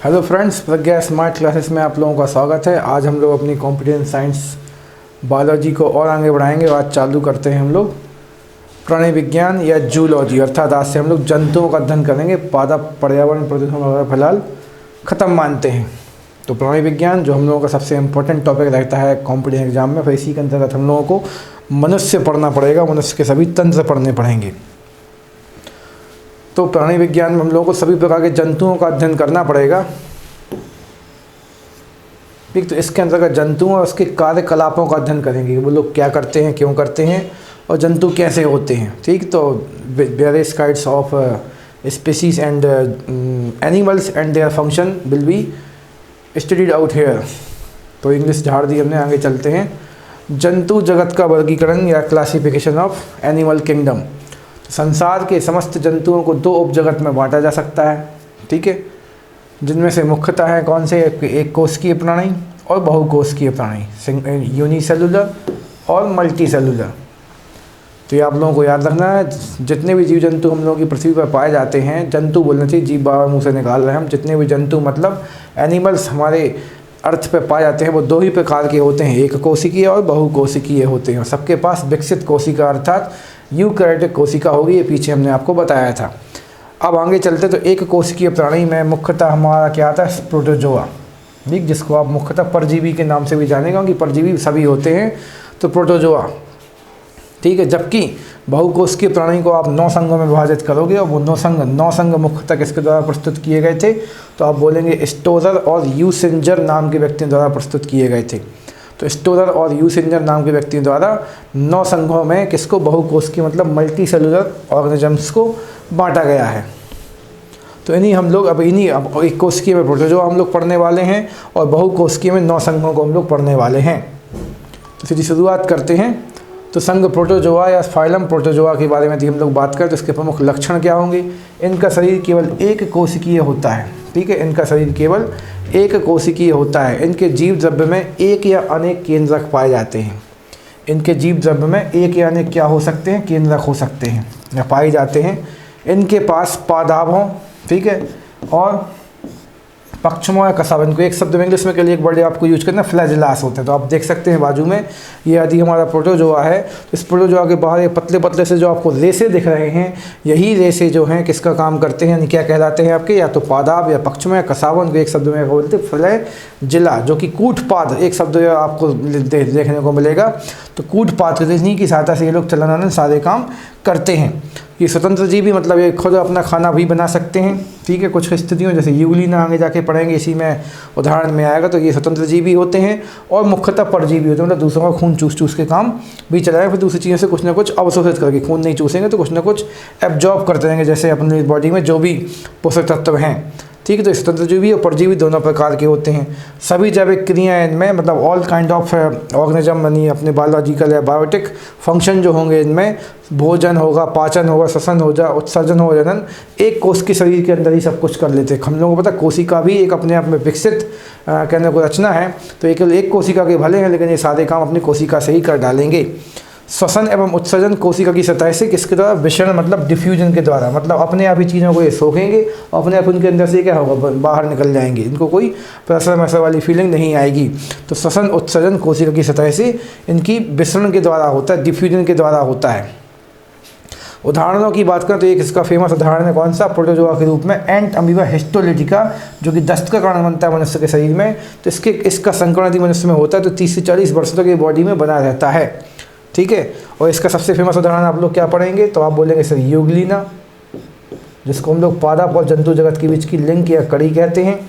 Hello friends, प्रज्ञा smart classes में आप लोगों का स्वागत है। आज हम लोग अपनी कॉम्पिटेंट साइंस बायोलॉजी को और आगे बढ़ाएंगे। आज चालू करते हैं हम लोग प्राणी विज्ञान या जूलॉजी, अर्थात आज से हम लोग जंतुओं का अध्ययन करेंगे। पादप, पर्यावरण, प्रदूषण वगैरह फिलहाल ख़त्म मानते हैं। तो प्राणी विज्ञान जो हम लोगों का सबसे इम्पोर्टेंट टॉपिक रहता है कॉम्पिटेटिव एग्जाम में, फिर इसी के अंतर्गत हम लोगों को मनुष्य पढ़ना पड़ेगा, मनुष्य के सभी तंत्र पढ़ने पड़ेंगे। तो प्राणी विज्ञान में हम लोगों को सभी प्रकार के जंतुओं का अध्ययन करना पड़ेगा। ठीक, तो इसके अंतर्गत जंतुओं और उसके कार्यकलापों का अध्ययन करेंगे, वो लोग क्या करते हैं, क्यों करते हैं और जंतु कैसे होते हैं। ठीक, तो various kinds of species and animals and their function will be studied out here. तो इंग्लिश झाड़ दी हमने, आगे चलते हैं। जंतु जगत का वर्गीकरण या क्लासिफिकेशन ऑफ एनिमल किंगडम। संसार के समस्त जंतुओं को दो उपजगत में बांटा जा सकता है। ठीक है, जिनमें से मुख्यतः है कौन से, एक कोशिकीय प्राणी और बहुकोशिकीय प्राणी, यूनिसेलुलर और मल्टी सेलुलर। तो ये आप लोगों को याद रखना है। जितने भी जीव जंतु हम लोगों की पृथ्वी पर पाए जाते हैं, जंतु बोलना चाहिए, जीव बाबा मुँह से निकाल रहे हैं हम, जितने भी जंतु मतलब एनिमल्स हमारे अर्थ पे पाए जाते हैं, वो दो ही प्रकार के होते हैं, एक कोशिकीय और बहुकोशिकीय होते हैं। सबके पास विकसित कोशिका अर्थात यूकैरियोटिक कोशिका होगी, ये पीछे हमने आपको बताया था। अब आगे चलते तो एक कोशिकीय प्राणी में मुख्यतः हमारा क्या आता है, प्रोटोजोआ। ठीक, जिसको आप मुख्यतः परजीवी के नाम से भी जानेंगे, क्योंकि परजीवी सभी होते हैं, तो प्रोटोजोआ। ठीक है, जबकि बहुकोशिकीय प्राणी को आप 9 संघों में विभाजित करोगे और वो 9 संघ मुख्यतः किसके द्वारा प्रस्तुत किए गए थे, तो आप बोलेंगे स्टोरर और यूसिंजर नाम के व्यक्तियों द्वारा प्रस्तुत किए गए थे। तो स्टोरर और यूसिंजर नाम के व्यक्तियों द्वारा 9 संघों में किसको, बहुकोशिकीय मतलब मल्टी सेलुलर ऑर्गेनिजम्स को बांटा गया है। तो अब एक कोशिकीय में प्रोटोजोआ हम लोग पढ़ने वाले हैं और बहुकोशिकीय में 9 संघों को हम लोग पढ़ने वाले हैं। तो सीधी शुरुआत करते हैं। तो संघ प्रोटोजोआ या फाइलम प्रोटोजोआ के बारे में यदि हम लोग बात करें तो इसके प्रमुख लक्षण क्या होंगे। इनका शरीर केवल एक कोशिकीय होता है। ठीक है, इनका शरीर केवल एक कोशिकीय होता है। इनके जीव द्रव्य में एक या अनेक केंद्रक पाए जाते हैं। इनके जीव द्रव्य में एक या अनेक क्या हो सकते हैं, केंद्रक हो सकते हैं या पाए जाते हैं। इनके पास पादाभों, ठीक है, और पक्षमों या कसाब, इनको एक शब्द में इंग्लिश में के लिए एक वर्ड आपको यूज करना, फ्लैजिलास होते हैं। तो आप देख सकते हैं बाजू में, ये यदि हमारा प्रोटोजोआ है तो इस प्रोटोजोआ के बाहर ये पतले पतले से जो आपको रेसे दिख रहे हैं, यही रेसे जो हैं किसका काम करते हैं, यानी क्या कहलाते हैं आपके, या तो पादाब या पक्षम या कसाब। उनको एक शब्द में बोलते हैं फ्लैजिला, जो कि कूटपाद एक शब्द आपको देखने को मिलेगा। तो कूटपाद इन्हीं की सहायता से ये लोग चलन सारे काम करते हैं। ये स्वतंत्र जीवी मतलब ये खुद अपना खाना भी बना सकते हैं। ठीक है, कुछ स्थितियों जैसे यूग्लिना आगे जाके पढ़ेंगे, इसी में उदाहरण में आएगा। तो ये स्वतंत्र जीवी होते हैं और मुख्यतः परजीवी होते हैं, मतलब दूसरों का खून चूस के काम भी चलाएंगे, फिर दूसरी चीज़ों से कुछ ना कुछ अवशोषित करके, खून नहीं चूसेंगे तो कुछ ना कुछ एब्जॉर्ब करते रहेंगे, जैसे अपनी बॉडी में जो भी पोषक तत्व हैं। ठीक है, तो स्वतंत्र जीवी और परजीवी दोनों प्रकार के होते हैं। सभी जैविक क्रियाएं इनमें मतलब ऑल काइंड ऑफ ऑर्गेनिज्म यानी अपने बायोलॉजिकल या बायोटिक फंक्शन जो होंगे इनमें, भोजन होगा, पाचन होगा, श्वसन होगा, उत्सर्जन हो, जनन, एक कोश के शरीर के अंदर ही सब कुछ कर लेते हैं। हम लोगों को पता कोशिका भी एक अपने आप में विकसित कहने को रचना है। तो एक कोशिका के भले हैं, लेकिन ये सारे काम अपनी कोशिका से ही कर डालेंगे। श्वसन एवं उत्सर्जन कोशिका की सतह से किसके द्वारा, विषण मतलब डिफ्यूजन के द्वारा, मतलब अपने आप ही चीज़ों को ये सोखेंगे और अपने आप उनके अंदर से क्या होगा, बाहर निकल जाएंगे। इनको कोई प्रेशर मैसर वाली फीलिंग नहीं आएगी। तो श्वसन उत्सर्जन कोशिका की सतह से इनकी विषण के द्वारा होता है, डिफ्यूजन के द्वारा होता है। उदाहरणों की बात करें तो एक इसका फेमस उदाहरण है कौन सा, प्रोटोजोआ के रूप में एंट अमीबा हिस्टोलिटिका, जो कि दस्त का कारण बनता है मनुष्य के शरीर में। तो इसका संक्रमण यदि मनुष्य में होता है तो 30 से 40 वर्षों तक ये बॉडी में बना रहता है। ठीक है, और इसका सबसे फेमस उदाहरण आप लोग क्या पढ़ेंगे, तो आप बोलेंगे सर यूग्लिना, जिसको हम लोग पादप और जंतु जगत के बीच की लिंक या कड़ी कहते हैं।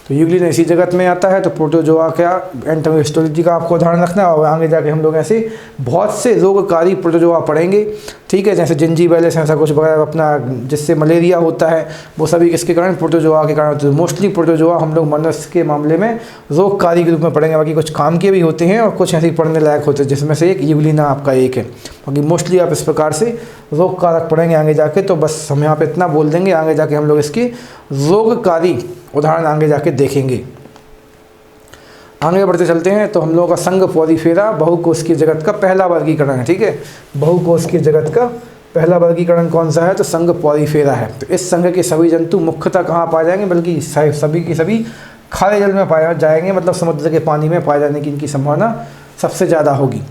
तो यूग्लिना इसी जगत में आता है। तो प्रोटोजोआ क्या, एंटम हिस्टोलॉजी का आपको उदाहरण रखना है, और आगे जाके हम लोग ऐसे बहुत से रोगकारी प्रोटोजोआ पढ़ेंगे। ठीक है, जैसे जिंजीवाइलिस ऐसा कुछ वगैरह अपना, जिससे मलेरिया होता है, वो सभी किसके कारण, प्रोटोजोआ के कारण होते हैं। मोस्टली प्रोटोजोआ हम लोग मनुष्य के मामले में रोगकारी के रूप में पढ़ेंगे, बाकी कुछ काम के भी होते हैं और कुछ ऐसे पढ़ने लायक होते हैं, जिसमें से एक यूग्लिना आपका एक है। बाकी मोस्टली आप इस प्रकार से रोग कारक पढ़ेंगे आगे जाके। तो बस हम यहाँ पे इतना बोल देंगे, आगे जाके हम लोग इसकी रोगकारी उदाहरण आगे जाके देखेंगे। आगे बढ़ते चलते हैं। तो हम लोगों का संघ पॉलीफेरा बहुकोशिकीय जगत का पहला वर्गीकरण है। ठीक है, बहुकोशिकीय जगत का पहला वर्गीकरण कौन सा है, तो संघ पॉलीफेरा है। तो इस संघ के सभी जंतु मुख्यतः कहाँ पाए जाएंगे, बल्कि सभी के सभी खारे जल में पाए जाएंगे, मतलब समुद्र के पानी में पाए जाने की इनकी संभावना सबसे ज़्यादा होगी।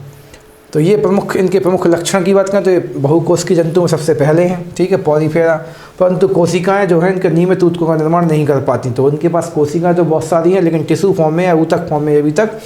तो ये इनके प्रमुख लक्षण की बात करें तो ये बहुकोशिकीय जंतु में सबसे पहले हैं, ठीक है, पॉलीफेरा। परंतु कोशिकाएं जो हैं इनके नियमित ऊतकों का निर्माण नहीं कर पाती, तो उनके पास कोशिकाएं तो बहुत सारी हैं, लेकिन टिश्यू फॉर्म में या ऊतक फॉर्म में अभी तक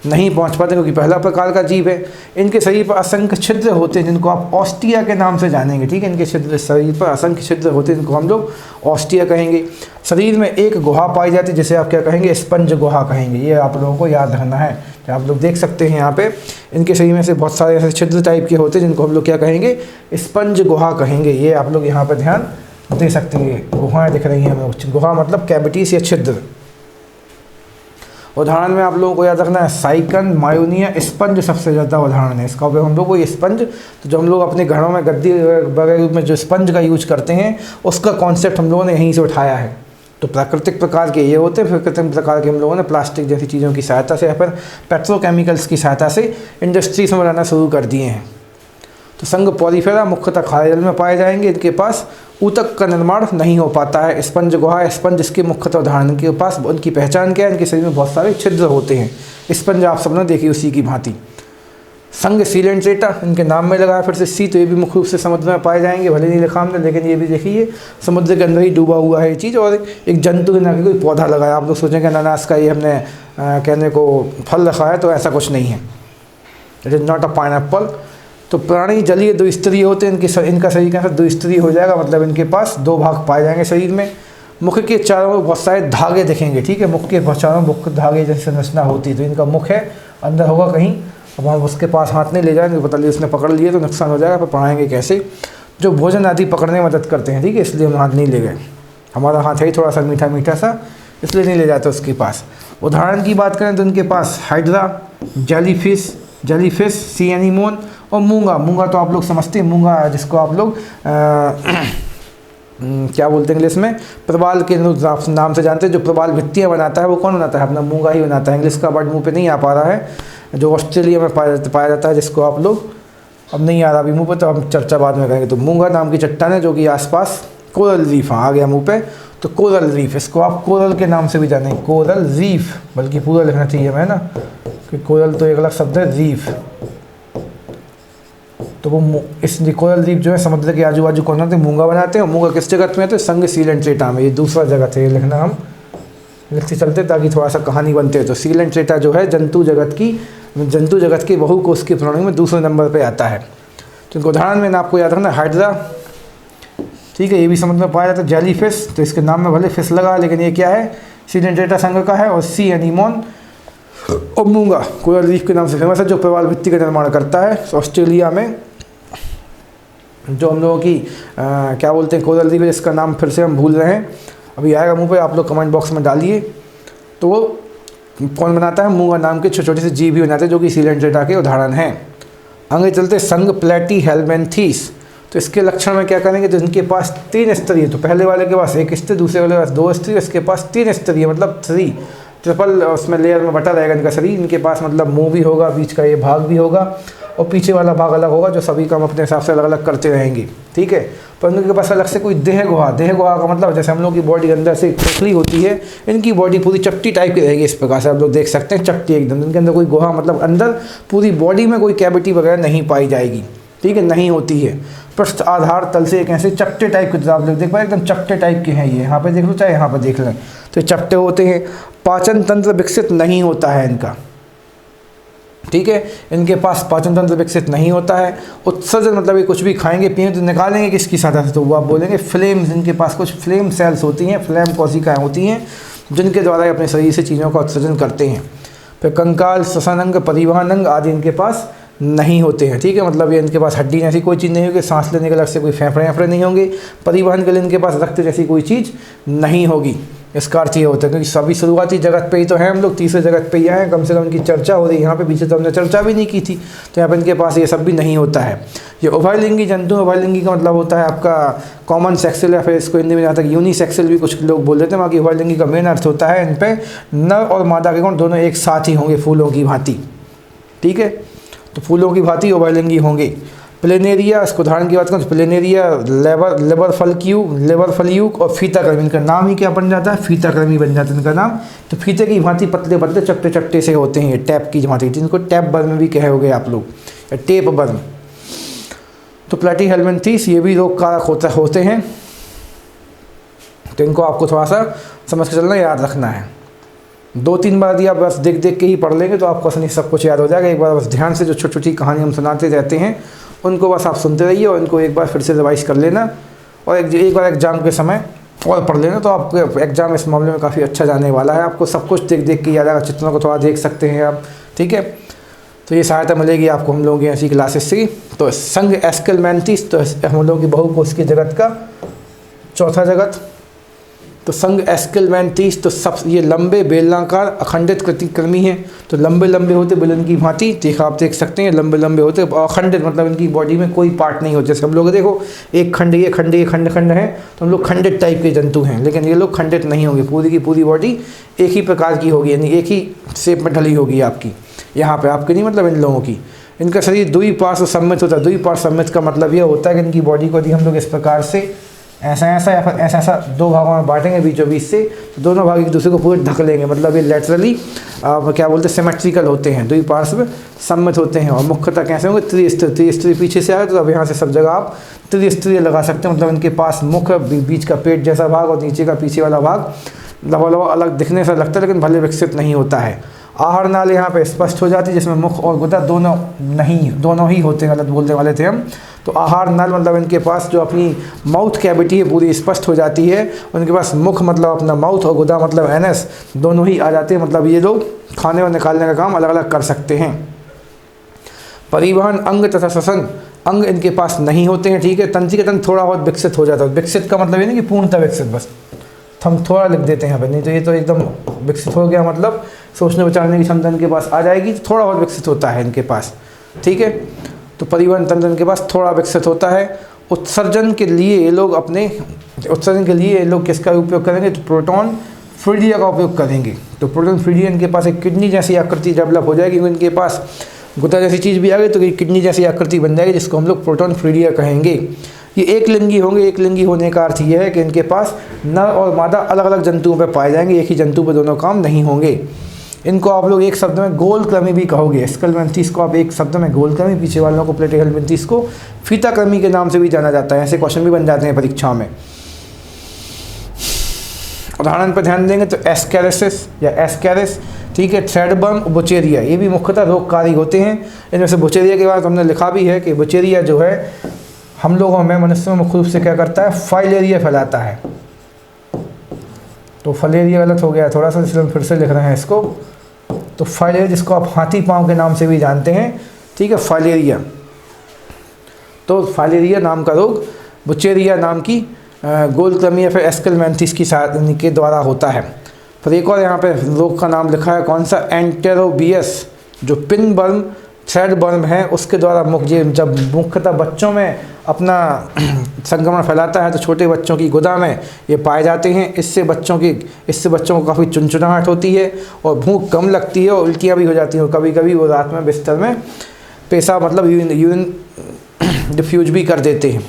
नहीं पहुंच पाते, क्योंकि पहला प्रकार का जीव है। इनके शरीर पर असंख्य छिद्र होते हैं, जिनको आप ऑस्टिया के नाम से जानेंगे, ठीक है। इनके शरीर पर असंख्य छिद्र होते हैं, जिनको हम लोग ऑस्टिया कहेंगे। शरीर में एक गुहा पाई जाती है, जिसे आप क्या कहेंगे, स्पंज गुहा कहेंगे। ये आप लोगों को याद रखना है। तो आप लोग देख सकते हैं यहाँ पे इनके शरीर में से बहुत सारे ऐसे छिद्र टाइप के होते हैं, जिनको हम लोग क्या कहेंगे, स्पंज गुहा कहेंगे। ये आप लोग यहाँ पर ध्यान दे सकते हैं। गुहाएँ दिख रही हैं हमें, गुहा मतलब कैविटीज या छिद्र। उदाहरण में आप लोगों को याद रखना है साइकन, मायोनिया, स्पंज सबसे ज़्यादा उदाहरण है इसका। हम लोग को ये स्पंज, तो जो हम लोग अपने घरों में गद्दी वगैरह में जो स्पंज का यूज करते हैं, उसका कॉन्सेप्ट हम लोगों ने यहीं से उठाया है। तो प्राकृतिक प्रकार के ये होते हैं, फिर कृत्रिम प्रकार के हम लोगों ने प्लास्टिक जैसी चीज़ों की सहायता से या फिर पेट्रोकेमिकल्स की सहायता से इंडस्ट्रीज में बनाना शुरू कर दिए हैं। तो संघ पॉलीफेरा मुख्यतः खारे जल में पाए जाएंगे। इनके पास ऊतक का निर्माण नहीं हो पाता है। स्पंज गुहा, स्पंज इसके मुख्यतः उदाहरण के पास उनकी पहचान क्या है, इनके शरीर में बहुत सारे छिद्र होते हैं। स्पंज आप सबने देखी उसी की भांति। संघ सीलेंट्रेटा, इनके नाम में लगा है फिर से सी, तो ये भी मुख्य रूप से समुद्र में पाए जाएंगे, भले नहीं लिखा हमने, लेकिन ये भी देखिए समुद्र के अंदर ही डूबा हुआ है ये चीज़। और एक जंतु के नाम कोई पौधा लगाया, आप लोग सोचेंगे अनानास का ये हमने कहने को फल रखा है, तो ऐसा कुछ नहीं है। It is not a pineapple. तो प्राणी जलीय दो स्तरीय होते हैं। इनका शरीर कैसा दो स्तरीय हो जाएगा, मतलब इनके पास दो भाग पाए जाएंगे शरीर में। मुख के चारों ओर बहुत सारे धागे दिखेंगे, ठीक है। मुख के चारों मुख्य धागे जैसे संरचना होती है। तो इनका मुख है, अंदर होगा कहीं, अब हम उसके पास हाथ नहीं ले जाएंगे, पता नहीं उसने पकड़ लिए तो नुकसान हो जाएगा, पर पढ़ाएंगे कैसे। जो भोजन आदि पकड़ने में मदद करते हैं, ठीक है, इसलिए हम हाथ नहीं ले गए। हमारा हाथ है ही थोड़ा सा मीठा मीठा सा, इसलिए नहीं ले जाते उसके पास। उदाहरण की बात करें तो उनके पास हाइड्रा, जेलीफिश, सी एनीमोन और मूंगा तो आप लोग समझते हैं। मूंगा जिसको आप लोग क्या बोलते हैं इंग्लिश में, प्रवाल के नाम से जानते हैं। जो प्रवाल भित्तियाँ बनाता है वो कौन बनाता है, अपना मूंगा ही बनाता है। इंग्लिश का वर्ड मुंह पे नहीं आ पा रहा है, जो ऑस्ट्रेलिया में पाया जाता है, जिसको आप लोग अब नहीं आ रहा अभी मुँह पे, तो हम चर्चा बाद में करेंगे। तो मूंगा नाम की चट्टान है, जो कि आसपास कोरल रीफ, हाँ आ गया मुँह पे, तो कोरल रीफ, इसको आप कोरल के नाम से भी जानेंगे, कोरल रीफ, बल्कि पूरा लिखना चाहिए हमें ना, कि कोरल तो एक अलग शब्द है, रीफ। तो वो इस कोरल रीफ जो है समुद्र के आजू बाजू कौन से मूंगा बनाते हैं। मूंगा किस जगत में है, तो संघ सीलेंट्रेटा में, ये दूसरा जगत है, ये लिखना हम लिखते चलते ताकि थोड़ा सा कहानी बनते है। तो सीलेंट्रेटा जो है जंतु जगत के बहुकोशिकीय प्राणी में दूसरे नंबर पे आता है। तो इनको उदाहरण में आपको याद रखना, हाइड्रा, ठीक है, ये भी समुद्र में पाया जाता है। जेलीफिश, तो इसके नाम में भले फिश लगा, लेकिन ये क्या है, सीलेंट्रेटा संघ का है। और सी एनीमोन और मूंगा कोरल रीफ के नाम से फेमस है, जो प्रवाल भित्ति का निर्माण करता है। ऑस्ट्रेलिया में जो हम लोगों की क्या बोलते हैं कोरल रीफ, इसका नाम फिर से हम भूल रहे हैं, अभी आएगा मुंह पे, आप लोग कमेंट बॉक्स में डालिए। तो वो कौन बनाता है, मूंगा नाम के छोटे छोटे से जीव भी बनाते हैं, जो कि सीलेंट्रेटा के उदाहरण हैं। आगे चलते संघ प्लेटी हेलमेंथीस। तो इसके लक्षण में क्या करेंगे, तो इनके पास 3 स्तरीय, तो पहले वाले के पास 1 स्तरीय, दूसरे वाले के पास 2 स्तरीय, इसके पास 3 स्तरीय, मतलब 3 ट्रिपल उसमें लेयर में बटा रहेगा इनका शरीर। इनके पास मतलब मुंह भी होगा, बीच का ये भाग भी होगा और पीछे वाला भाग अलग होगा, जो सभी काम अपने हिसाब से अलग अलग करते रहेंगे, ठीक है। पर इनके पास अलग से कोई देह गुहा का मतलब जैसे हम लोग की बॉडी के अंदर से खोखली होती है, इनकी बॉडी पूरी चपटी टाइप की रहेगी। इस प्रकार से आप लोग देख सकते हैं, चपटी एकदम, इनके अंदर कोई गुहा मतलब अंदर पूरी बॉडी में कोई कैविटी वगैरह नहीं पाई जाएगी, ठीक है, नहीं होती है। पृष्ठ आधार तल से एक ऐसे चपटे टाइप के, आप लोग देख पाए एकदम चपटे टाइप के हैं ये, यहाँ पे देख लो चाहे यहाँ पर देख लें, तो चपटे होते हैं। पाचन तंत्र विकसित नहीं होता है इनका, ठीक है, इनके पास पाचन तंत्र विकसित नहीं होता है। उत्सर्जन मतलब ये कुछ भी खाएंगे पिएंगे तो निकालेंगे किसकी सहायता से, तो वो आप बोलेंगे फ्लेम्स। इनके पास कुछ फ्लेम सेल्स होती हैं, फ्लेम कोशिकाएँ होती हैं, जिनके द्वारा अपने शरीर से चीज़ों का उत्सर्जन करते हैं। फिर कंकाल, श्वसन अंग, परिवहन अंग आदि इनके पास नहीं होते हैं, ठीक है, मतलब ये इनके पास हड्डी जैसी कोई चीज़ नहीं होगी, सांस लेने के अलग से कोई फेफड़े नहीं होंगे, परिवहन के लिए इनके पास रक्त जैसी कोई चीज़ नहीं होगी। इसका अर्थ ये होता है क्योंकि सभी शुरुआती जगत पे ही तो हैं हम लोग, तीसरे जगत पे ही आए हैं, कम से कम इनकी चर्चा हो रही है यहाँ पे, पीछे तो हमने चर्चा भी नहीं की थी, तो यहाँ पे इनके पास ये सब भी नहीं होता है। ये उभयलिंगी जंतु, उभयलिंगी का मतलब होता है आपका कॉमन सेक्सुअल, या फिर इसको हिंदी में जहाँ तक यूनिसेक्सुअल भी कुछ लोग बोल देते हैं, बाकी उभयलिंगी का मेन अर्थ होता है इन पर नर और मादा के गुण दोनों एक साथ ही होंगे, फूलों की भांति, ठीक है, तो फूलों की भांति उभयलिंगी होंगे। प्लेनेरिया, इसको उदाहरण की बात करूँ तो प्लेनेरिया, लेबर फल्यूक और फीताकृमि, इनका नाम ही क्या बन जाता है, फीताकृमि बन जाता है इनका नाम। तो फीते की भांति पतले पतले चपटे चपटे से होते हैं ये, टैप की भांति, जिनको टैप बर्म भी कहोगे आप लोग, या टेप बर्म। तो प्लेटीहेल्मिन्थीस ये भी रोग कारक होते हैं। तो इनको आपको थोड़ा सा समझ के चलना, याद रखना है। 2-3 बार यदि आप बस देख देख के ही पढ़ लेंगे तो आपको आसानी सब कुछ याद हो जाएगा। एक बार बस ध्यान से जो छोटी छोटी कहानी हम सुनाते रहते हैं उनको बस आप सुनते रहिए और इनको एक बार फिर से रिवाइज कर लेना, और एक बार एग्ज़ाम के समय और पढ़ लेना, तो आपको एग्ज़ाम इस मामले में काफ़ी अच्छा जाने वाला है। आपको सब कुछ देख देख के याद आएगा, चित्रों को थोड़ा देख सकते हैं आप, ठीक है। तो ये सहायता मिलेगी आपको हम लोगों की ऐसी क्लासेस से। तो संघ एस्केलमेंथिस, तो हम लोगों की बहुकोशिकीय जगत का चौथा जगत। तो संघ एस्केलमेंथिस, तो सब ये लंबे बेलनाकार अखंडित कृमि हैं। तो लंबे लंबे होते बेलन की भांति, देखा आप देख सकते हैं, लंबे लंबे होते अखंडित, मतलब इनकी बॉडी में कोई पार्ट नहीं होते। जैसे हम लोग देखो एक खंड ये खंड ये खंड खंड है, तो हम लोग खंडित टाइप के जंतु हैं, लेकिन ये लोग खंडित नहीं होंगे, पूरी की पूरी बॉडी एक ही प्रकार की होगी, यानी एक ही शेप में ढली होगी आपकी। यहाँ पे आपकी नहीं, मतलब इन लोगों की, इनका शरीर द्विपार्श्व सम्मित होता है। द्विपार्श्व सम्मित का मतलब ये होता है कि इनकी बॉडी को यदि हम लोग इस प्रकार से ऐसा ऐसा या फिर ऐसा ऐसा 2 भागों में बांटेंगे बीचों बीच से, तो दोनों भाग एक दूसरे को पूरे ढक लेंगे, मतलब ये लेटरली क्या बोलते हैं, सिमेट्रिकल होते हैं, द्विपार्श्व सम्मित होते हैं। और मुख्यतः कैसे होंगे, त्रिस्तरीय पीछे से आए तो अब यहाँ से सब जगह आप त्रिस्तरीय लगा सकते हैं, मतलब इनके पास मुख, बीच का पेट जैसा भाग और नीचे का पीछे वाला भाग लवा अलग दिखने से लगता है, लेकिन भले विकसित नहीं होता है। आहार नाल यहाँ पे स्पष्ट हो जाती है, जिसमें मुख और गुदा दोनों ही होते हैं, गलत बोलने वाले थे हम। तो आहार नल मतलब इनके पास जो अपनी माउथ कैविटी है पूरी स्पष्ट हो जाती है, उनके पास मुख मतलब अपना माउथ और गुदा मतलब एनस दोनों ही आ जाते हैं, मतलब ये लोग खाने और निकालने का काम अलग अलग कर सकते हैं। परिवहन अंग तथा श्वसन अंग इनके पास नहीं होते हैं, ठीक है। तंत्रिका तंत्र थोड़ा बहुत विकसित हो जाता है, विकसित का मतलब ये नहीं कि पूर्णतः विकसित, बस हम थोड़ा लिख देते हैं यहाँ पर, नहीं तो ये तो एकदम विकसित हो गया, मतलब सोचने विचारने की क्षमता इनके पास आ जाएगी, तो थोड़ा बहुत विकसित होता है इनके पास, ठीक है। तो परिवहन तंत्र इनके पास थोड़ा विकसित होता है। उत्सर्जन के लिए ये लोग किसका उपयोग करेंगे, तो प्रोटॉन फ्रीडिया का उपयोग करेंगे। तो प्रोटॉन फ्रीडिया इनके पास एक किडनी जैसी आकृति डेवलप हो जाएगी, इनके पास गुदा जैसी चीज़ भी आ गई तो ये किडनी जैसी आकृति बन जाएगी, जिसको हम लोग प्रोटॉन फ्रीडिया कहेंगे। ये एक लिंगी होंगे, एक लिंगी होने का अर्थ ये है कि इनके पास नर और मादा अलग अलग जंतुओं पर पाए जाएंगे, एक ही जंतु पर दोनों काम नहीं होंगे। इनको आप लोग एक शब्द में गोलक्रमी भी कहोगे, एस्केलमेंथिस को आप एक शब्द में गोलक्रमी, पीछे वालों को प्लेटीहेल्मिन्थीस को फीताक्रमी के नाम से भी जाना जाता है। ऐसे क्वेश्चन भी बन जाते हैं परीक्षाओं में। उदाहरण पर ध्यान देंगे तो एस्कैरिसिस या एस्कैरिस, ठीक है। थ्रेडवर्म, बुचेरिया, ये भी मुख्यतः रोगकारी होते हैं। इनमें से बुचेरिया के बाद हमने लिखा भी है कि बुचेरिया जो है हम लोगों में, मनुष्यों में मुख्य रूप से क्या करता है, फाइलेरिया फैलाता है। तो फलेरिया गलत हो गया थोड़ा सा, इसलिए हम फिर से लिख रहे हैं इसको। तो फाइलेरिया, जिसको आप हाथी पाँव के नाम से भी जानते हैं, ठीक है, फाइलेरिया। तो फाइलेरिया नाम का रोग बुचेरिया नाम की गोलक्रमी या फिर एस्केलमेंथिस के द्वारा होता है। फिर एक और यहाँ पे रोग का नाम लिखा है, कौन सा, एंटेरोबियस, जो पिन बर्म थ्रेड बर्म है उसके द्वारा जब मुख्यतः बच्चों में अपना संक्रमण फैलाता है तो छोटे बच्चों की गुदा में ये पाए जाते हैं। इससे बच्चों को काफ़ी चुनचुनाहट होती है और भूख कम लगती है और उल्टियाँ भी हो जाती हैं। कभी कभी वो रात में बिस्तर में पेशाब मतलब यूरिन डिफ्यूज भी कर देते हैं,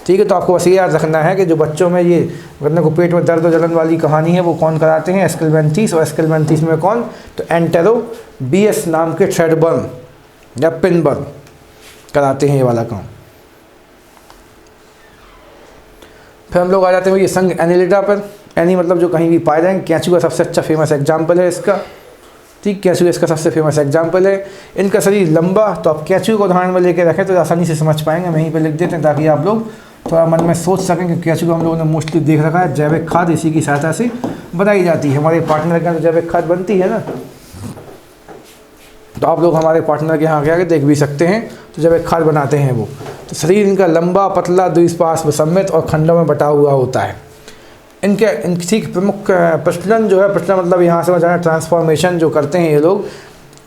ठीक है। तो आपको बस ये याद रखना है कि जो बच्चों में ये मतलब को पेट में दर्द और जलन वाली कहानी है वो कौन कराते हैं, एस्केलमेंथिस। और एस्केलमेंथिस में कौन, तो एंटेरोबियस नाम के थ्रेड बर्म या पिन बर्म कराते हैं ये वाला काम। फिर हम लोग आ जाते हैं ये संघ एनिलिडा पर। एनी मतलब जो कहीं भी पाए जाएंगे। कैंचू का सबसे अच्छा फेमस एग्जाम्पल है इसका, ठीक, कैंचू इसका सबसे फेमस एग्जाम्पल है। इनका शरीर लंबा, तो आप कैंचू को उदाहरण में लेके रखें तो आसानी से समझ पाएंगे। हम यहीं पर लिख देते हैं ताकि आप लोग थोड़ा मन में सोच सकें कि कैंचू को हम लोगों ने मोस्टली देख रखा है। जैविक खाद इसी की सहायता से बनाई जाती है। हमारे पार्टनर के यहाँ तो जैविक खाद बनती है ना, तो आप लोग हमारे पार्टनर के यहाँ आके देख भी सकते हैं, तो जैविक खाद बनाते हैं वो। तो शरीर इनका लंबा, पतला, द्विपार्श्व सम्मित और खंडों में बटा हुआ होता है। इनके ठीक प्रमुख प्रचलन जो है, प्रचलन मतलब यहाँ से जाना ट्रांसफॉर्मेशन जो करते हैं ये लोग,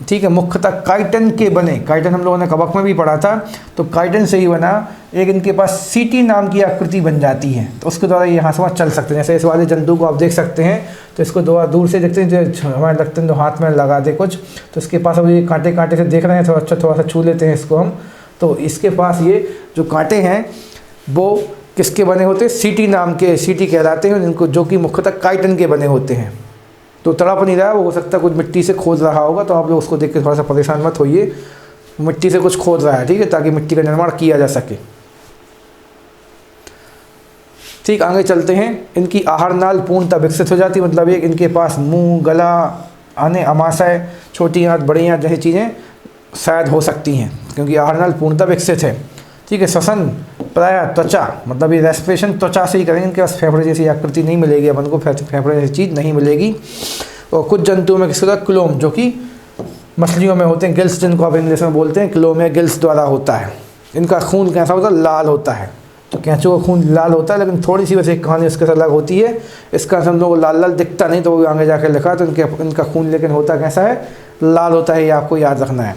ठीक है, मुख्यतः काइटन के बने। काइटन हम लोगों ने कवक में भी पढ़ा था, तो काइटन से ही बना एक इनके पास सीटी नाम की आकृति बन जाती है, तो उसके द्वारा ये यहाँ से वहाँ चल सकते हैं। जैसे इस वाले जंतु को आप देख सकते हैं, तो इसको दूर से देखते हैं, जो हमारे लगते हैं तो हाथ में लगा दे कुछ, तो इसके पास अब ये कांटे कांटे से देख रहे हैं, थोड़ा सा छू लेते हैं इसको हम, तो इसके पास ये जो कांटे हैं वो किसके बने होते हैं, सीटी नाम के, सीटी कहलाते हैं जिनको, जो कि मुख्यतः काइटन के बने होते हैं। तो तड़प नहीं रहा है वो, हो सकता है कुछ मिट्टी से खोद रहा होगा, तो आप लोग उसको देख के थोड़ा सा परेशान मत होइए, मिट्टी से कुछ खोद रहा है, ठीक है, ताकि मिट्टी का निर्माण किया जा सके। ठीक, आगे चलते हैं। इनकी आहार नाल पूर्णतः विकसित हो जाती, मतलब एक इनके पास मुंह, गला, आने, अमाशय, छोटी आंत, बड़ी आंत जैसी चीज़ें शायद हो सकती हैं, क्योंकि आहार नाल पूर्णतः विकसित है। ठीक है, श्वसन प्राय त्वचा, मतलब ये रेस्पिरेशन त्वचा से ही करेंगे, इनके पास फेफड़े जैसी आकृति नहीं मिलेगी अपन को, फेफड़े जैसी चीज़ नहीं मिलेगी। और कुछ जंतुओं में किसी का क्लोम, जो कि मछलियों में होते हैं, गिल्स जिनको आप इंग्लिश में बोलते हैं, क्लोम या गिल्स द्वारा होता है। इनका खून कैसा होता है, लाल होता है। तो कैंचू का खून लाल होता है, लेकिन थोड़ी सी वैसे एक कहानी उसके साथ अलग होती है। इसका हम लोग को लाल लाल दिखता नहीं, तो वो आगे जाके लिखा, तो इनका खून लेकिन होता कैसा है, लाल होता है, ये आपको याद रखना है।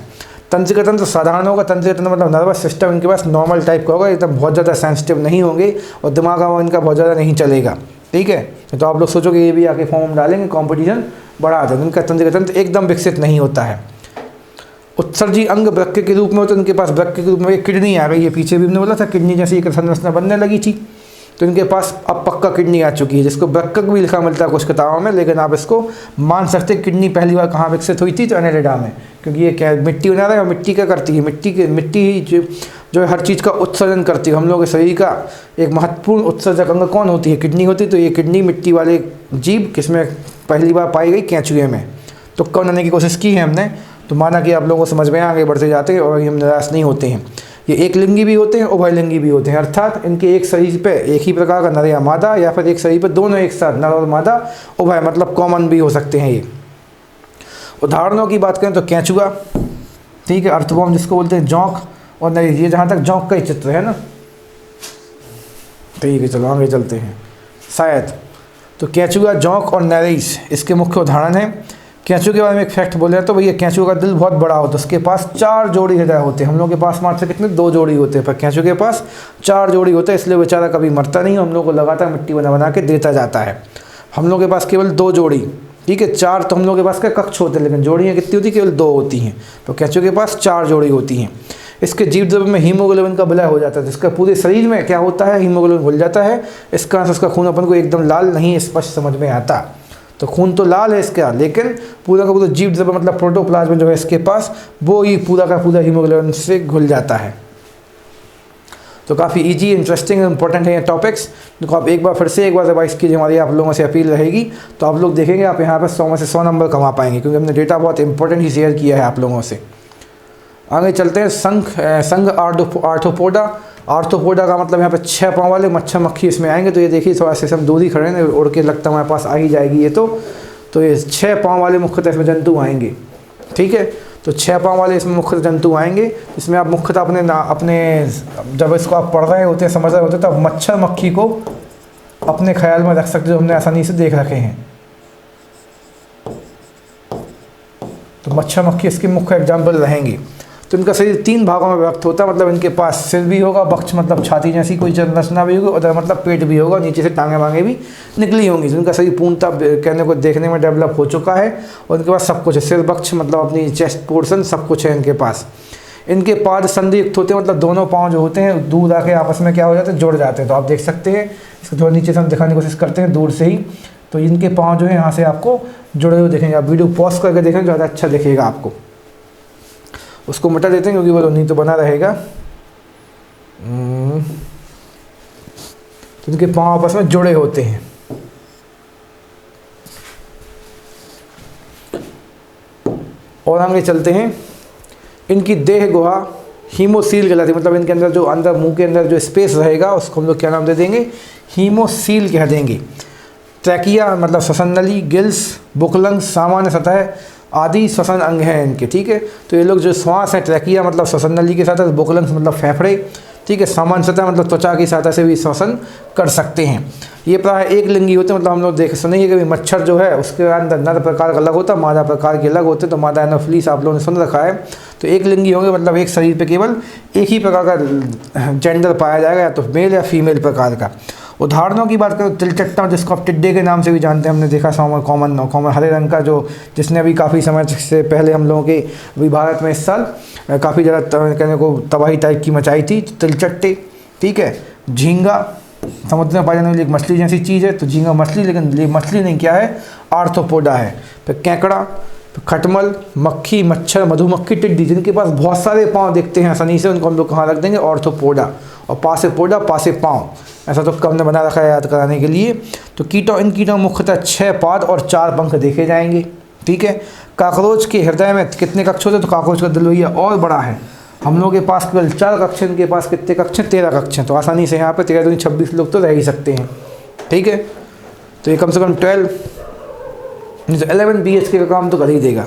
तंत्रिका तंत्र साधारण होगा, तंत्रिका तंत्र मतलब नर्वस सिस्टम इनके पास नॉर्मल टाइप का होगा, एकदम बहुत ज़्यादा सेंसिटिव नहीं होंगे, और दिमाग इनका बहुत ज़्यादा नहीं चलेगा। ठीक है, तो आप लोग सोचोगे ये भी आके फॉर्म में डालेंगे, कॉम्पिटिशन बढ़ा देंगे। इनका तंत्रिका तंत्र एकदम विकसित नहीं होता है। उत्सर्जी अंग वृक्क के रूप में होते हैं, इनके पास वृक्क के रूप में एक किडनी आ गई है, पीछे भी हमने बोला था किडनी जैसी एक संरचना बनने लगी थी, तो इनके पास अब पक्का किडनी आ चुकी है, जिसको वृक्क भी लिखा मिलता है कुछ किताबों में, लेकिन आप इसको मान सकते हैं किडनी पहली बार कहाँ विकसित हुई थी, तो एनेलिडा में, क्योंकि ये क्या मिट्टी बना रहा है, और मिट्टी क्या करती है, मिट्टी ही जो हर चीज़ का उत्सर्जन करती है। हम लोग के शरीर का एक महत्वपूर्ण उत्सर्जक अंग कौन होती है, किडनी होती है। तो ये किडनी मिट्टी वाले जीव किसमें पहली बार पाई गई, केंचुए में। तो कौन आने की कोशिश की है हमने, तो माना कि आप लोगों को समझ में आगे बढ़ते जाते हैं, और हम निराश नहीं होते हैं। ये एक लिंगी भी होते हैं, उभयलिंगी भी होते हैं, अर्थात इनके एक शरीर पे एक ही प्रकार का नर या मादा, या फिर एक शरीर पे दोनों एक साथ नर और मादा, उभय मतलब कॉमन भी हो सकते हैं ये। उदाहरणों की बात करें तो केंचुआ, ठीक है, अर्थवॉर्म जिसको बोलते हैं, जौंक और नरीस, ये जहाँ तक जौंक का ही चित्र है ना। ठीक है, चलो आगे चलते हैं। शायद तो केंचुआ, जौंक और नरीस इसके मुख्य उदाहरण हैं। केंचुए के बारे में एक फैक्ट बोले तो भैया केंचुए का दिल बहुत बड़ा होता है, उसके पास 4 जोड़ी हृदय होते हैं। हम लोग के पास मात्र कितने, 2 जोड़ी होते हैं, पर केंचुए के पास 4 जोड़ी होते हैं, इसलिए बेचारा कभी मरता नहीं, हम लोग को लगातार मिट्टी बना बना के देता जाता है। हम लोग के पास केवल 2 जोड़ी, ठीक है, 4 तो हम लोग के पास क्या कक्ष होते हैं, लेकिन जोड़ियाँ कितनी होती, केवल 2 होती हैं। तो केंचुए के पास 4 जोड़ी होती हैं। इसके जीव द्रव्य में हीमोग्लोबिन का विलय हो जाता है, जिसका पूरे शरीर में क्या होता है, हीमोग्लोबिन घुल जाता है। इस कारण से उसका खून अपन को एकदम लाल नहीं स्पष्ट समझ में आता। तो खून तो लाल है इसका, लेकिन पूरा का पूरा जीव द्रव्य मतलब प्रोटोप्लाज्म जो है इसके पास, वो ही पूरा का पूरा हीमोग्लोबिन से घुल जाता है। तो काफ़ी इजी, इंटरेस्टिंग, इंपॉर्टेंट है ये टॉपिक्स, जिनको आप एक बार फिर से एक बार रिवाइज कीजिए। हमारी आप लोगों से अपील रहेगी, तो आप लोग देखेंगे आप यहाँ पर 100 में से 100 नंबर कमा पाएंगे, क्योंकि हमने डेटा बहुत इंपॉर्टेंट ही शेयर किया है आप लोगों से। आगे चलते हैं। संघ आर्थ्रोपोडा। आर्थ्रोपोडा का मतलब यहाँ पे 6 पाँव वाले मच्छर मक्खी इसमें आएंगे। तो ये देखिए थोड़ा सा हम दूर ही खड़े हैं, उड़ के लगता हमारे पास आ ही जाएगी ये। तो ये 6 पाँव वाले मुख्यतः इसमें जंतु आएंगे, ठीक है। तो 6 पाँव वाले इसमें मुख्य जंतु आएंगे, इसमें आप मुख्यतः अपने जब इसको आप पढ़ रहे होते हैं, समझ रहे होते हैं, तो आप मच्छर मक्खी को अपने ख्याल में रख सकते हो, जो हमने आसानी से देख रखे हैं। तो मच्छर मक्खी इसके मुख्य एग्जाम्पल रहेंगी। तो इनका शरीर 3 भागों में व्यक्त होता है, मतलब इनके पास सिर भी होगा, वक्ष मतलब छाती जैसी कोई संरचना भी होगी, उधर मतलब पेट भी होगा, नीचे से टांगे वांगे भी निकली होंगी। तो इनका शरीर पूर्णतः कहने को देखने में डेवलप हो चुका है, और इनके पास सब कुछ है, सिर, वक्ष मतलब अपनी चेस्ट पोर्शन सब कुछ है इनके पास। इनके पाद संधियुक्त होते हैं, मतलब दोनों पाँव जो होते हैं दूर आके आपस में क्या हो जाते हैं, जुड़ जाते हैं। तो आप देख सकते हैं, इसको थोड़ा नीचे से हम दिखाने की कोशिश करते हैं दूर से ही। तो इनके पाँव जो है यहाँ से आपको जुड़े हुए देखेंगे। आप वीडियो पॉज करके देखेंगे, ज़्यादा अच्छा दिखेगा आपको। उसको मिटा देते हैं क्योंकि वो नहीं तो बना रहेगा। तो इनके पाँव आपस में जुड़े होते हैं। और आगे चलते हैं। इनकी देह गुहा हीमोसील कहलाती है, मतलब इनके अंदर जो अंदर मुंह के अंदर जो स्पेस रहेगा उसको हम लोग क्या नाम दे देंगे, हीमोसील कह देंगे। ट्रैकिया मतलब श्वसन नली, गिल्स, बुकलंग सामान्य सतह आदि श्वसन अंग हैं इनके, ठीक है। तो ये लोग जो श्वास है, ट्रैकिया मतलब श्वसन नली के साथ है, बुकलंग मतलब फेफड़े, ठीक है। सामान्य सतह मतलब त्वचा की सहायता से भी श्वसन कर सकते हैं। ये प्राय एक लिंगी होते हैं, मतलब हम लोग देख सुनेंगे कि मच्छर जो है उसके अंदर नर प्रकार का अलग होता है, मादा प्रकार के अलग होते हैं। तो मादा एनोफिलीस आप लोगों ने सुन रखा है। तो एक लिंगी होंगे, मतलब एक शरीर पे केवल एक ही प्रकार का जेंडर पाया जाएगा, या तो मेल या फीमेल प्रकार का। उदाहरणों की बात करें, तिलचट्टा जिसको आप टिड्डे के नाम से भी जानते हैं, हमने देखा कॉमन हरे रंग का, जो जिसने अभी काफ़ी समय से पहले हम लोगों के अभी भारत में इस साल काफ़ी ज़्यादा कहने को तबाही टाइप की मचाई थी, तिलचट्टे। ठीक है, झींगा समुद्र में पाई जाने वाली एक मछली जैसी चीज़ है, तो झींगा मछली, लेकिन ये मछली नहीं, क्या है, आर्थ्रोपोडा है। फिर केकड़ा, खटमल, मक्खी, मच्छर, मधुमक्खी, टिड्डी, जिनके पास बहुत सारे पाँव दिखते हैं आसानी से, उनको हम लोग कहाँ रख देंगे, ऑर्थोपोडा। और पासेपोडा, पासे पाँव, ऐसा तो हमने बना रखा है याद कराने के लिए। तो इन कीटों में मुख्यतः 6 पाद और 4 पंख देखे जाएंगे। ठीक है, काकरोच के हृदय में कितने कक्ष होते हैं, तो काकरोच का दिल भैया और बड़ा है। हम लोगों के पास केवल 4 कक्ष हैं, इनके पास कितने कक्ष हैं, 13 कक्ष हैं। तो आसानी से यहाँ पे 13 दूनी 26 लोग तो रह ही सकते हैं। ठीक है, तो ये कम से कम 11 BHK का काम तो कर ही देगा।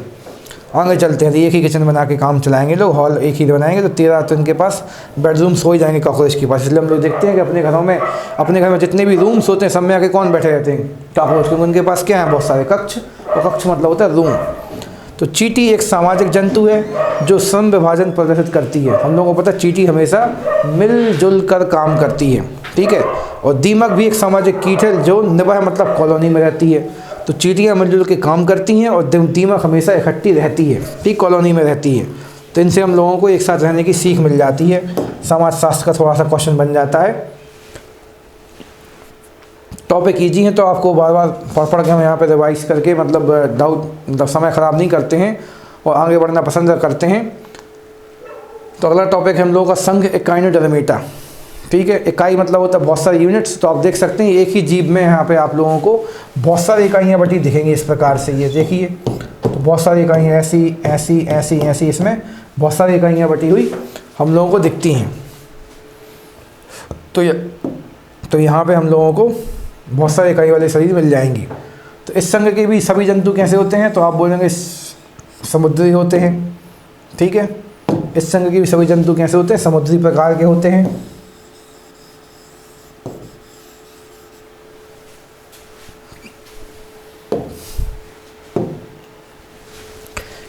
आगे चलते हैं, तो एक ही किचन बना के काम चलाएंगे लोग, हॉल एक ही बनाएंगे, तो 13 तो इनके पास बेडरूम्स हो ही जाएंगे कॉकरोच के पास। इसलिए हम लोग देखते हैं कि अपने घर में जितने भी रूम्स होते हैं, सब में आके कौन बैठे रहते हैं, कॉकरोच, क्योंकि उनके पास क्या है, बहुत सारे कक्ष, और कक्ष मतलब होता है रूम। तो चींटी एक सामाजिक जंतु है जो सम विभाजन प्रदर्शित करती है। हम लोगों को पता है चींटी हमेशा मिलजुल कर काम करती है। ठीक है, और दीमक भी एक सामाजिक कीट है जो निवाह मतलब कॉलोनी में रहती है। तो चींटियाँ मिलजुल के काम करती हैं और दीमक हमेशा इकट्ठी रहती है, ठीक, कॉलोनी में रहती है। तो इनसे हम लोगों को एक साथ रहने की सीख मिल जाती है। समाज शास्त्र का थोड़ा सा क्वेश्चन बन जाता है। टॉपिक ईजी है, तो आपको बार बार पढ़ के हम यहाँ पे रिवाइज करके मतलब डाउट समय ख़राब नहीं करते हैं और आगे बढ़ना पसंद करते हैं। तो अगला टॉपिक है हम लोगों का संघ एकाइनोडर्मेटा। ठीक है, इकाई मतलब होता है बहुत सारे यूनिट्स। तो आप देख सकते हैं एक ही जीव में यहाँ पे आप लोगों को बहुत सारी इकाइयाँ बटी दिखेंगी इस प्रकार से। ये देखिए, तो बहुत सारी इकाइयाँ ऐसी ऐसी ऐसी ऐसी, इसमें बहुत सारी इकाइयाँ बटी हुई हम लोगों को दिखती हैं। तो यहाँ पे हम लोगों को बहुत सारे इकाई वाले शरीर मिल जाएंगे। तो इस संघ के भी सभी जंतु कैसे होते हैं, तो आप बोलेंगे समुद्री होते हैं। ठीक है, इस संघ के भी सभी जंतु कैसे होते हैं, समुद्री प्रकार के होते हैं।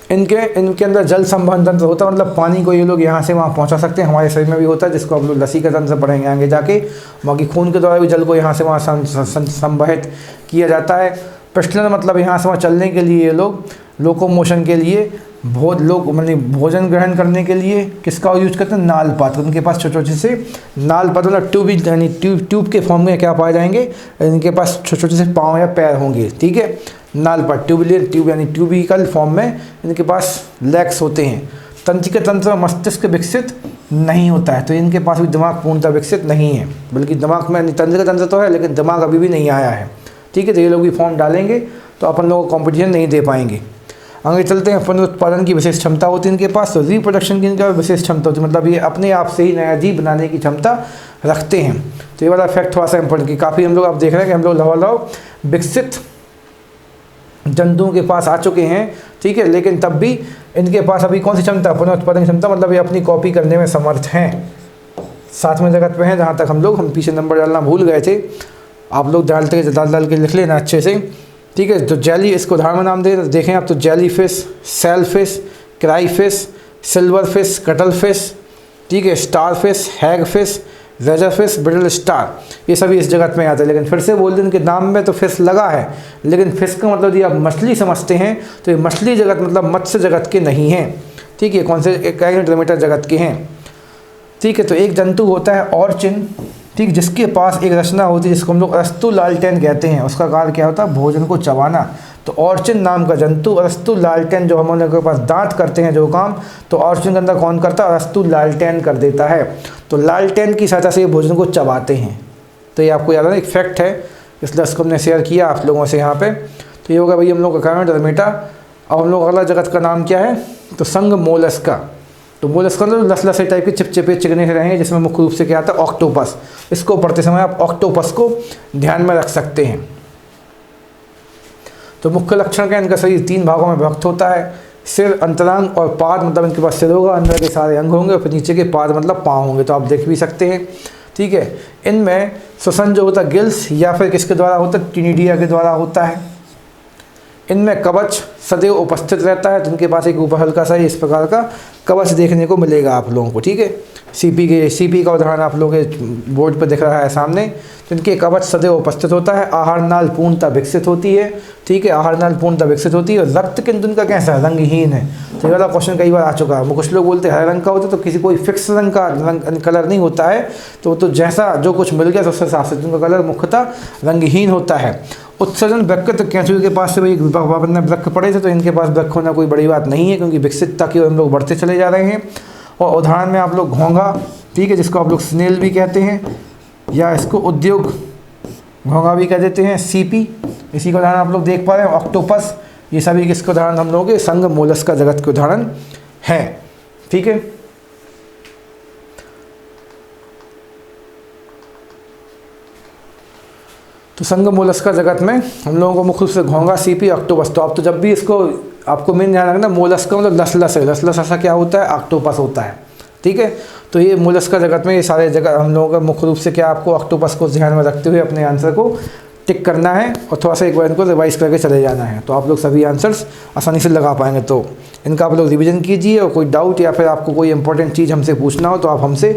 इनके अंदर जल संवहन तंत्र होता है, मतलब पानी को ये लोग यहाँ से वहाँ पहुँचा सकते हैं। हमारे शरीर में भी होता है, जिसको हम लोग लसीका तंत्र पढ़ेंगे आगे जाके। बाकी खून के द्वारा भी जल को यहाँ से वहाँ संवहित किया जाता है। प्रश्लन मतलब यहाँ से वहाँ चलने के लिए ये लोग लोकोमोशन के लिए मतलब भोजन ग्रहण करने के लिए किसका यूज करते हैं, नाल पात्र। उनके पास छोटे छोटे से नाल पात्र मतलब ट्यूब, यानी ट्यूब के फॉर्म में क्या पाए जाएंगे, इनके पास छोटे छोटे से पाँव या पैर होंगे। ठीक है, नाल पात्र, ट्यूब यानी ट्यूबिकल फॉर्म में इनके पास लेग्स होते हैं। तंत्रिका तंत्र मस्तिष्क विकसित नहीं होता है, तो इनके पास भी दिमाग पूर्णतः विकसित नहीं है, बल्कि दिमाग में तंत्रिका तंत्र तो है लेकिन दिमाग अभी भी नहीं आया है। ठीक है, तो ये लोग भी फॉर्म डालेंगे तो अपन लोगों को कॉम्पिटिशन नहीं दे पाएंगे। आगे चलते हैं, पुनरुत्पादन की विशेष क्षमता होती है इनके पास। तो रिप्रोडक्शन की इनका विशेष क्षमता होती है, मतलब ये अपने आप से ही नया जीव बनाने की क्षमता रखते हैं। तो ये वाला फैक्ट थोड़ा सा इंपॉर्टेंट कि काफ़ी हम लोग आप देख रहे हैं कि हम लोग लवालव विकसित जंतुओं के पास आ चुके हैं। ठीक है, लेकिन तब भी इनके पास अभी कौन सी क्षमता, पुनरुत्पादन क्षमता, मतलब ये अपनी कॉपी करने में समर्थ हैं। 7वें जगत पे हैं, जहाँ तक हम पीछे नंबर डालना भूल गए थे। आप लोग डाल के लिख लेना अच्छे से। ठीक है, तो जेली, इसको उदाहरण नाम देखें आप, तो jelly fish, sail fish, cray fish, silver fish, cuttle fish, ठीक है, star fish, hag fish, razor fish, brittle star, ये सभी इस जगत में आते हैं। लेकिन फिर से बोल दें, इनके नाम में तो फिश लगा है, लेकिन फिश का मतलब यदि आप मछली समझते हैं तो ये मछली जगत मतलब मत्स्य जगत के नहीं हैं। ठीक है, कौन से एकाइनोडर्मेटा जगत के हैं। ठीक है, तो एक जंतु होता है ऑर्चिन, ठीक, जिसके पास एक रचना होती है जिसको हम लोग अरस्तु लालटेन कहते हैं। उसका कार्य क्या होता है, भोजन को चबाना। तो ऑर्चिन नाम का जंतु, अरस्तु लालटेन, जो हम लोग के पास दांत करते हैं जो काम, तो ऑर्चिन के अंदर कौन करता है, अरस्तु लालटेन कर देता है। तो लालटेन की सहायता से ये भोजन को चबाते हैं। तो ये आपको याद है, एक फैक्ट है, इसलिए इसको हमने शेयर किया आप लोगों से यहाँ पे। तो ये होगा भाई हम लोग का एकाइनोडर्मेटा। अब हम लोग अगला जगत का नाम क्या है, तो संघ मोलस्का। तो मोलस्का तो लसलसे टाइप के चिपचिपे चिकने से रहेंगे, जिसमें मुख्य रूप से क्या आता है, ऑक्टोपस। इसको पढ़ते समय आप ऑक्टोपस को ध्यान में रख सकते हैं। तो मुख्य लक्षण क्या है, इनका शरीर 3 भागों में विभक्त होता है। सिर, अंतरांग और पाद, मतलब इनके पास सिर होगा, अंदर के सारे अंग होंगे, और फिर नीचे के पाद मतलब पाँव होंगे। तो आप देख भी सकते हैं। ठीक है, इनमें श्वसन जो होता है गिल्स या फिर किसके द्वारा होता है, टिनिडिया के द्वारा होता है। इनमें कवच सदैव उपस्थित रहता है, तो इनके पास एक ऊपर हल्का सा इस प्रकार का कवच देखने को मिलेगा आप लोगों को, ठीक है। सीपी का उदाहरण आप लोगों के बोर्ड पर दिख रहा है सामने। तो इनके कवच सदैव उपस्थित होता है। आहार नाल पूर्णतः विकसित होती है, ठीक है, आहार नाल पूर्णतः विकसित होती है। और रक्त किंतु इनका कैसा है, रंगहीन है। तो ये वाला क्वेश्चन कई बार आ चुका है। कुछ लोग बोलते हैं हरे रंग का होता है, तो किसी कोई फिक्स रंग का कलर नहीं होता है, तो जैसा जो कुछ मिल गया तो उसके हिसाब से उनका कलर मुख्यतः रंगहीन होता है। उत्सर्जन वृक्क, तो केंचुए के पास से भाई वृक्क पड़े थे, तो इनके पास वृक्क होना कोई बड़ी बात नहीं है, क्योंकि विकसितता की ओर हम लोग बढ़ते चले जा रहे हैं। और उदाहरण में आप लोग घोंघा, ठीक है, जिसको आप लोग स्नेल भी कहते हैं, या इसको उद्योग घोंघा भी कह देते हैं, सीपी, इसी का उदाहरण आप लोग देख पा रहे हैं। ऑक्टोपस, ये सभी किसके उदाहरण हम लोगों के संघ मोलस्क का जगत के उदाहरण हैं, ठीक है। तो संघ मोलस्क जगत में हम लोगों को मुख्य रूप से घोंघा, सीपी, ऑक्टोपस। तो अब तो जब भी इसको आपको मेन ध्यान रखना, मोलस्क का मतलब लसलस है, लसलस ऐसा क्या होता है, ऑक्टोपस होता है, ठीक है। तो ये मोलस्क जगत में ये सारे जगह हम लोगों का मुख्य रूप से क्या, आपको ऑक्टोपस को ध्यान में रखते हुए अपने आंसर को टिक करना है और थोड़ा सा एक बार इनको रिवाइज करके चले जाना है, तो आप लोग सभी आंसर्स आसानी से लगा पाएंगे। तो इनका आप लोग रिविजन कीजिए, और कोई डाउट या फिर आपको कोई इंपॉर्टेंट चीज़ हमसे पूछना हो तो आप हमसे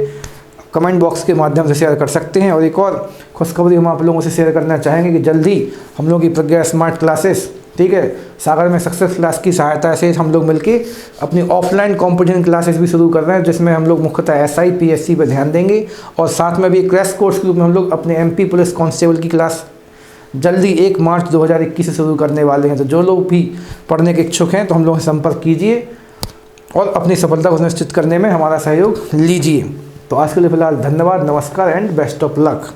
कमेंट बॉक्स के माध्यम से शेयर कर सकते हैं। और एक और खुशखबरी हम आप लोगों से शेयर करना चाहेंगे कि जल्दी हम लोग की प्रज्ञा स्मार्ट क्लासेस, ठीक है, सागर में सक्सेस क्लास की सहायता से हम लोग मिलके अपनी ऑफलाइन कॉम्पिटिशन क्लासेस भी शुरू कर रहे हैं, जिसमें हम लोग मुख्यतः SI PSC पे ध्यान देंगे, और साथ में भी क्रैश कोर्स के रूप में हम लोग अपने MP पुलिस कांस्टेबल की क्लास जल्दी 1 मार्च 2021 से शुरू करने वाले हैं। तो जो लोग भी पढ़ने के इच्छुक हैं तो हम लोग से संपर्क कीजिए और अपनी सफलता को सुनिश्चित करने में हमारा सहयोग लीजिए। तो आज के लिए फिलहाल धन्यवाद, नमस्कार एंड बेस्ट ऑफ लक।